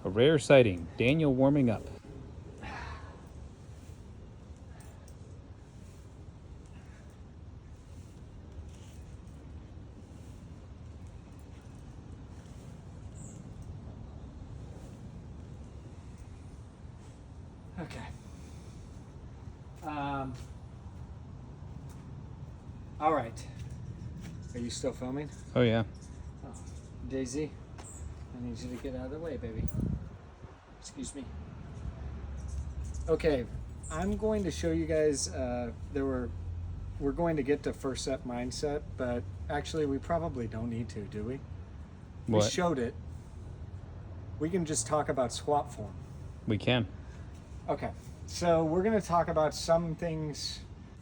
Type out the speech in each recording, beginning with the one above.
A rare sighting. Daniel warming up. Okay. All right. Are you still filming? Oh, yeah. Oh, Daisy, I need you to get out of the way, baby. Excuse me. Okay, I'm going to show you guys. We're going to get to first set mindset, but actually, we probably don't need to, do we? We What? showed it. We can just talk about squat form. We can. Okay, so we're going to talk about some things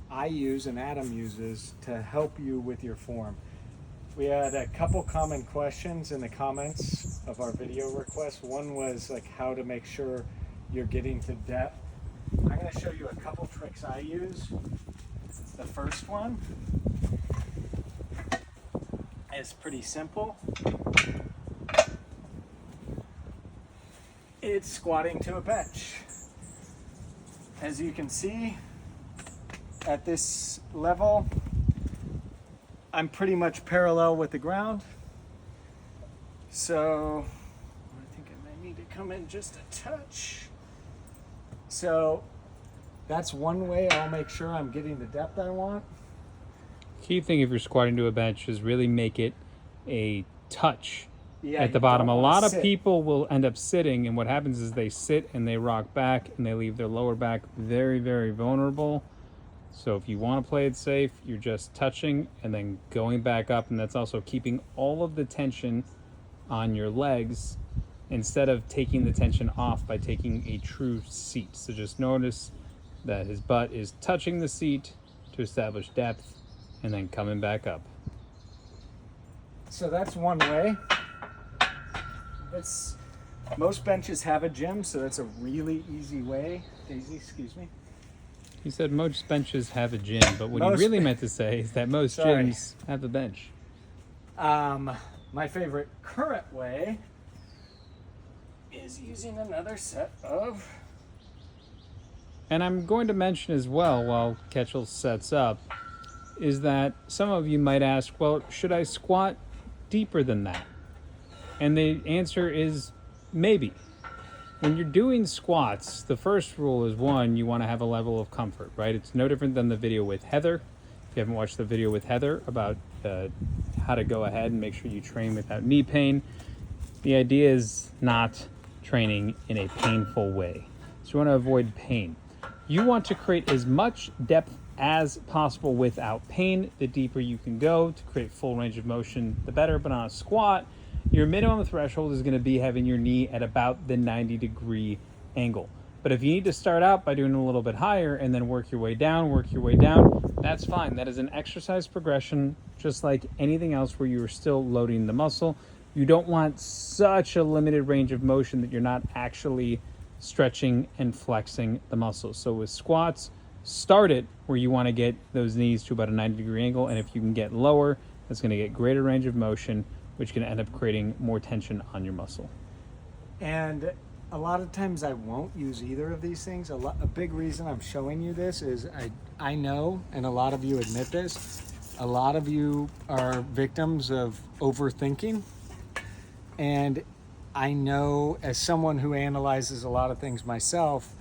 I use and Adam uses to help you with your form. We had a couple common questions in the comments of our video request. One was like how to make sure you're getting to depth. I'm going to show you a couple tricks I use. The first one is pretty simple. It's squatting to a bench. As you can see, at this level, I'm pretty much parallel with the ground. So I think I might need to come in just a touch. So that's one way I'll make sure I'm getting the depth I want. Key thing if you're squatting to a bench is really make it a touch Yeah, at the you bottom. don't A wanna lot of sit. people will end up sitting, and what happens is they sit and they rock back and they leave their lower back very, very vulnerable. So if you want to play it safe, you're just touching and then going back up, and that's also keeping all of the tension on your legs instead of taking the tension off by taking a true seat. So just notice that his butt is touching the seat to establish depth and then coming back up. So that's one way. Most benches have a gym, so that's a really easy way. Daisy, excuse me. He said most benches have a gym, but what he Most really ben- meant to say is that most Sorry. gyms have a bench. My favorite current way is using another set of. And I'm going to mention as well, while Ketchel sets up, is that some of you might ask, well, should I squat deeper than that? And the answer is maybe. When you're doing squats, the first rule is one, you want to have a level of comfort, right? It's no different than the video with Heather. If you haven't watched the video with Heather about how to go ahead and make sure you train without knee pain, the idea is not training in a painful way. So you want to avoid pain. You want to create as much depth as possible without pain. The deeper you can go to create full range of motion, the better. But on a squat, your minimum threshold is going to be having your knee at about the 90-degree angle. But if you need to start out by doing a little bit higher and then work your way down, that's fine. That is an exercise progression, just like anything else where you're still loading the muscle. You don't want such a limited range of motion that you're not actually stretching and flexing the muscles. So with squats, start it where you want to get those knees to about a 90-degree angle, and if you can get lower, that's going to get greater range of motion, which can end up creating more tension on your muscle. And a lot of times I won't use either of these things. A big reason I'm showing you this is I know, and a lot of you admit this, a lot of you are victims of overthinking. And I know, as someone who analyzes a lot of things myself,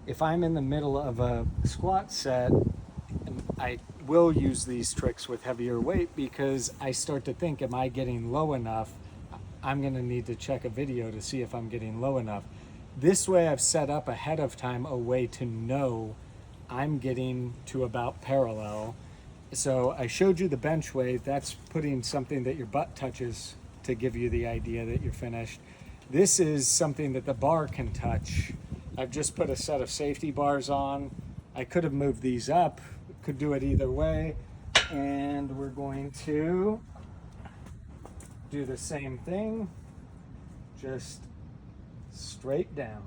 if I'm in the middle of a squat set, and I will use these tricks with heavier weight because I start to think, am I getting low enough? I'm going to need to check a video to see if I'm getting low enough. This way I've set up ahead of time a way to know I'm getting to about parallel. So I showed you the bench weight. That's putting something that your butt touches to give you the idea that you're finished. This is something that the bar can touch. I've just put a set of safety bars on. I could have moved these up, could do it either way. And we're going to do the same thing, just straight down.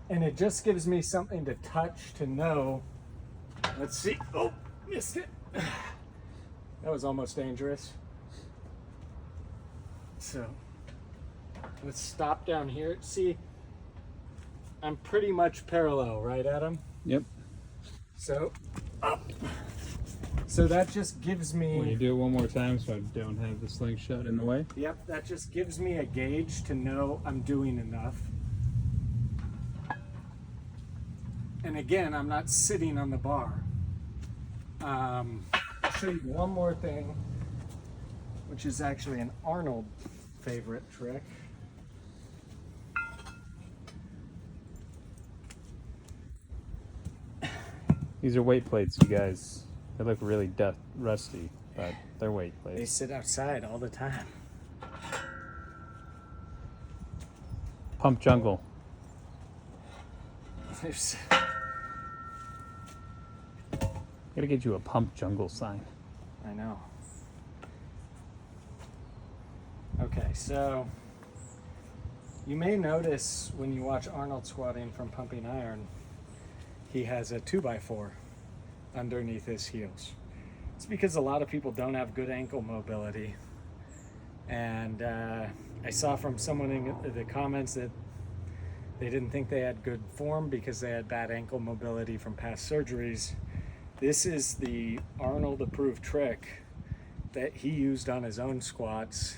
And it just gives me something to touch to know. Let's see. Oh, missed it. That was almost dangerous. So let's stop down here. See, I'm pretty much parallel, right, Adam? Yep. So up. So that just gives me. Will you do it one more time so I don't have the slingshot in the way? Yep, that just gives me a gauge to know I'm doing enough. And again, I'm not sitting on the bar. I'll show you one more thing, which is actually an Arnold favorite trick. These are weight plates, you guys. They look really rusty, but they're weight They plates. sit outside all the time. Pump Jungle. There's, Gotta get you a Pump Jungle sign. I know. Okay, so you may notice when you watch Arnold squatting from Pumping Iron, he has a 2x4 underneath his heels. It's because a lot of people don't have good ankle mobility. And I saw from someone in the comments that they didn't think they had good form because they had bad ankle mobility from past surgeries. This is the Arnold approved trick that he used on his own squats.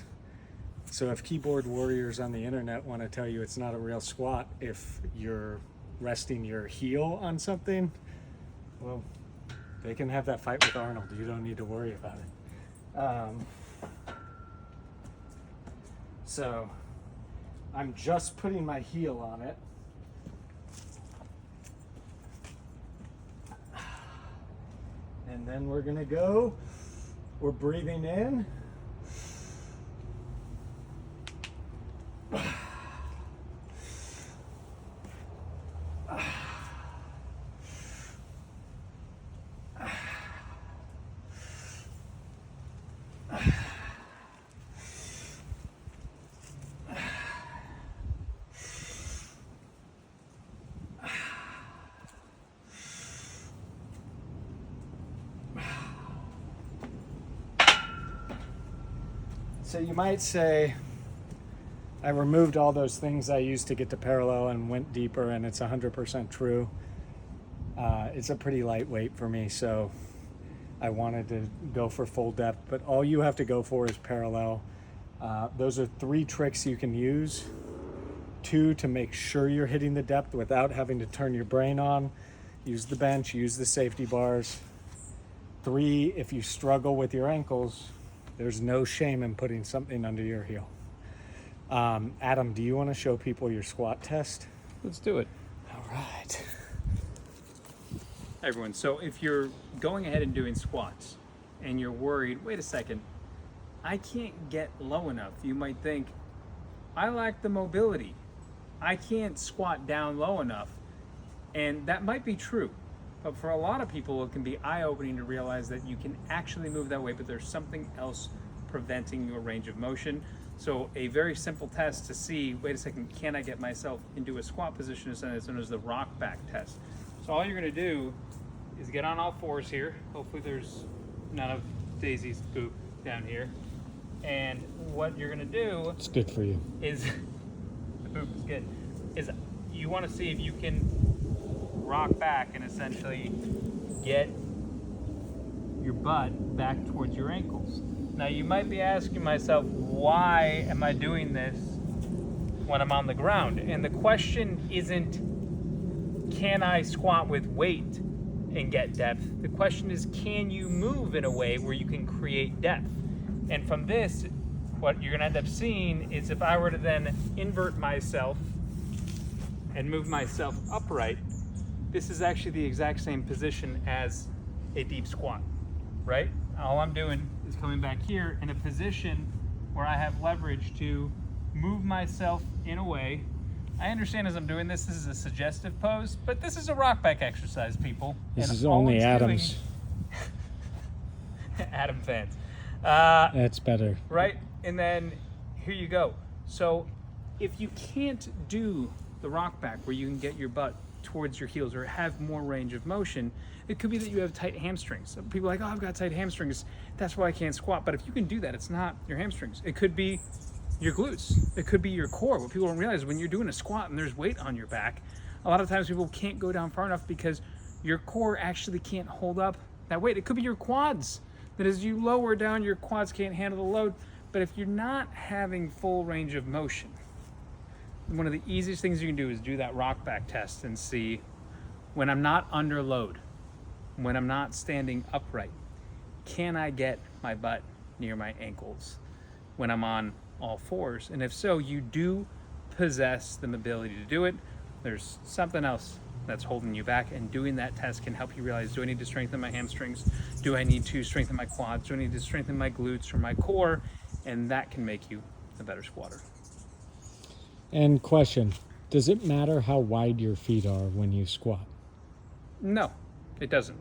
So if keyboard warriors on the internet want to tell you it's not a real squat if you're resting your heel on something, well, they can have that fight with Arnold. You don't need to worry about it. So I'm just putting my heel on it. And then we're gonna go, we're breathing in. So you might say, I removed all those things I used to get to parallel and went deeper, and it's 100% true. It's a pretty lightweight for me, so I wanted to go for full depth, but all you have to go for is parallel. Those are 3 tricks you can use. 2 to make sure you're hitting the depth without having to turn your brain on. Use the bench, use the safety bars. 3, if you struggle with your ankles, there's no shame in putting something under your heel. Adam, do you want to show people your squat test? Let's do it. All right. Hi everyone, so if you're going ahead and doing squats and you're worried, wait a second, I can't get low enough. You might think, I lack the mobility. I can't squat down low enough. And that might be true. But for a lot of people, it can be eye-opening to realize that you can actually move that way, but there's something else preventing your range of motion. So a very simple test to see, wait a second, can I get myself into a squat position is known as the rock back test. So all you're gonna do is get on all fours here. Hopefully there's none of Daisy's poop down here. And what you're gonna do It's good for you. is, the poop is good, is you wanna see if you can rock back and essentially get your butt back towards your ankles. Now you might be asking myself, why am I doing this when I'm on the ground? And the question isn't, can I squat with weight and get depth? The question is, can you move in a way where you can create depth? And from this, what you're gonna end up seeing is if I were to then invert myself and move myself upright, this is actually the exact same position as a deep squat, right? All I'm doing is coming back here in a position where I have leverage to move myself in a way. I understand as I'm doing this, this is a suggestive pose, but this is a rock back exercise, people. This And is all only it's Adam's. doing- Adam fans. That's better. Right? And then here you go. So if you can't do the rock back where you can get your butt towards your heels or have more range of motion. It could be that you have tight hamstrings. Some people are like, oh, I've got tight hamstrings, that's why I can't squat. But if you can do that, it's not your hamstrings. It could be your glutes. It could be your core. What people don't realize is when you're doing a squat and there's weight on your back, a lot of times people can't go down far enough because your core actually can't hold up that weight. It could be your quads, that as you lower down, your quads can't handle the load. But if you're not having full range of motion, one of the easiest things you can do is do that rock back test and see, when I'm not under load, when I'm not standing upright, can I get my butt near my ankles when I'm on all fours? And if so, you do possess the ability to do it. There's something else that's holding you back, and doing that test can help you realize, do I need to strengthen my hamstrings? Do I need to strengthen my quads? Do I need to strengthen my glutes or my core? And that can make you a better squatter. And question, does it matter how wide your feet are when you squat? No, it doesn't.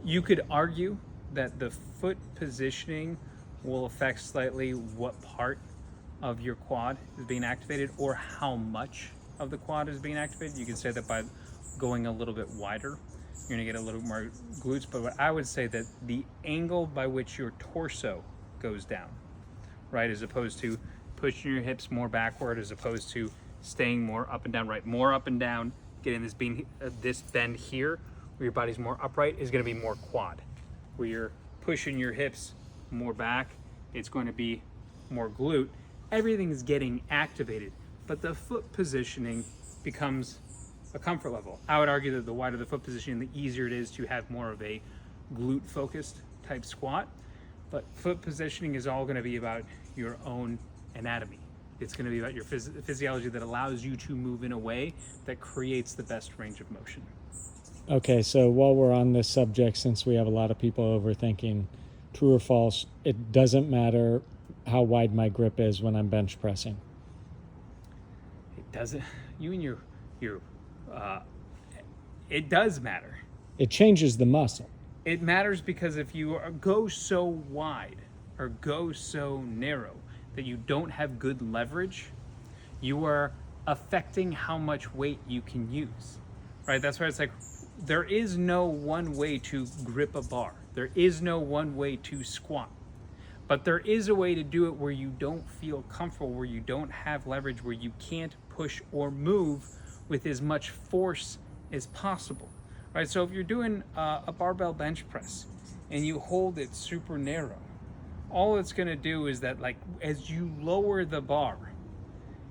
You could argue that the foot positioning will affect slightly what part of your quad is being activated or how much of the quad is being activated. You could say that by going a little bit wider, you're gonna get a little more glutes. But what I would say that the angle by which your torso goes down, right, as opposed to pushing your hips more backward, as opposed to staying more up and down, right, more up and down, getting this bend here, where your body's more upright, is gonna be more quad. Where you're pushing your hips more back, it's going to be more glute. Everything is getting activated, but the foot positioning becomes a comfort level. I would argue that the wider the foot positioning, the easier it is to have more of a glute focused type squat. But foot positioning is all going to be about your own anatomy. It's going to be about your physiology that allows you to move in a way that creates the best range of motion. Okay, so while we're on this subject, since we have a lot of people overthinking, true or false, it doesn't matter how wide my grip is when I'm bench pressing. It doesn't. You and your it does matter. It changes the muscle. It matters because if you go so wide or go so narrow that you don't have good leverage, you are affecting how much weight you can use, right? That's why it's like, there is no one way to grip a bar. There is no one way to squat. But there is a way to do it where you don't feel comfortable, where you don't have leverage, where you can't push or move with as much force as possible. Right, so if you're doing a barbell bench press and you hold it super narrow, all it's gonna do is that, like, as you lower the bar,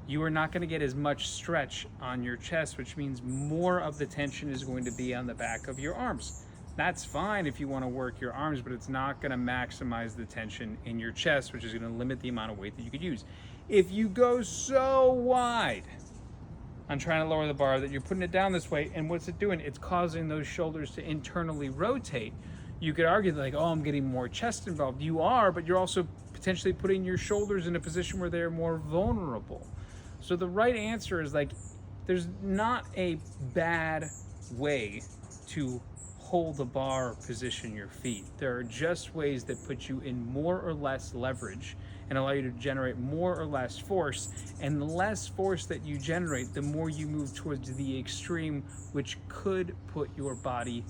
you are not gonna get as much stretch on your chest, which means more of the tension is going to be on the back of your arms. That's fine if you wanna work your arms, but it's not gonna maximize the tension in your chest, which is gonna limit the amount of weight that you could use. If you go so wide on trying to lower the bar that you're putting it down this way, and what's it doing? It's causing those shoulders to internally rotate. You could argue that, like, oh, I'm getting more chest involved. You are, but you're also potentially putting your shoulders in a position where they're more vulnerable. So the right answer is, like, there's not a bad way to hold the bar or position your feet. There are just ways that put you in more or less leverage and allow you to generate more or less force. And the less force that you generate, the more you move towards the extreme, which could put your body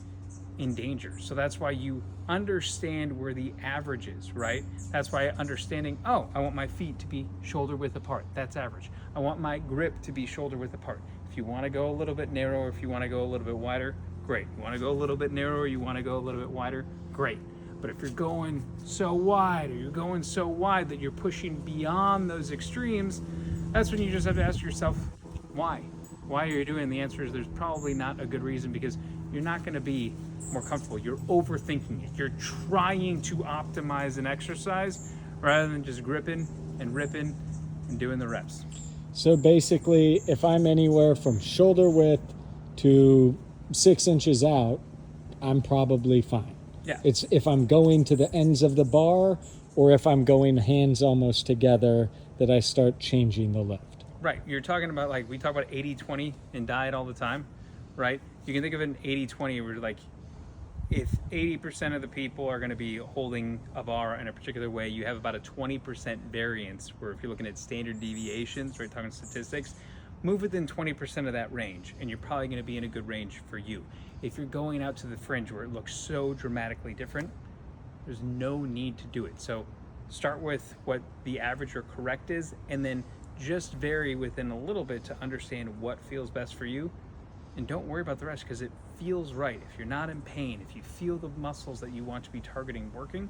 in danger. So that's why you understand where the average is, right? That's why understanding, oh, I want my feet to be shoulder width apart. That's average. I want my grip to be shoulder width apart. If you want to go a little bit narrower, if you want to go a little bit wider, great. You want to go a little bit narrower, you want to go a little bit wider, great. But if you're going so wide, or you're going so wide that you're pushing beyond those extremes, that's when you just have to ask yourself, why? Why are you doing it? And the answer is there's probably not a good reason, because you're not going to be more comfortable. You're overthinking it. You're trying to optimize an exercise rather than just gripping and ripping and doing the reps. So basically, if I'm anywhere from shoulder width to 6 inches out, I'm probably fine. Yeah. It's if I'm going to the ends of the bar, or if I'm going hands almost together, that I start changing the lift. Right. You're talking about, like, we talk about 80-20 in diet all the time, right? You can think of an 80-20 where, like, if 80% of the people are going to be holding a bar in a particular way, you have about a 20% variance, where if you're looking at standard deviations, right, talking statistics, move within 20% of that range, and you're probably going to be in a good range for you. If you're going out to the fringe where it looks so dramatically different, there's no need to do it. So start with what the average or correct is, and then just vary within a little bit to understand what feels best for you. And don't worry about the rest, because it feels right. If you're not in pain, if you feel the muscles that you want to be targeting working,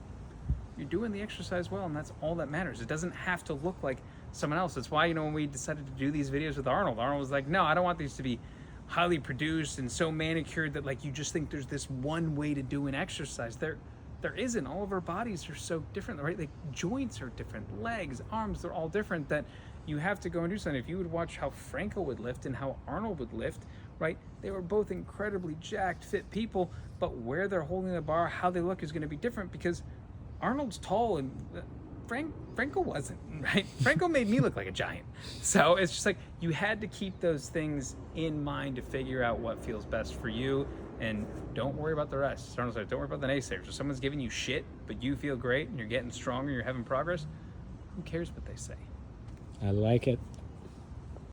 you're doing the exercise well, and that's all that matters. It doesn't have to look like someone else. That's why, when we decided to do these videos with Arnold was like, no, I don't want these to be highly produced and so manicured that like you just think there's this one way to do an exercise. There isn't. All of our bodies are so different, right? Like joints are different, legs, arms, they're all different, that you have to go and do something. If you would watch how Franco would lift and how Arnold would lift, right? They were both incredibly jacked, fit people, but where they're holding the bar, how they look is going to be different, because Arnold's tall and Franco wasn't, right? Franco made me look like a giant. So it's just like, you had to keep those things in mind to figure out what feels best for you, and don't worry about the rest. Arnold said, don't worry about the naysayers. If someone's giving you shit, but you feel great and you're getting stronger, you're having progress, who cares what they say? I like it.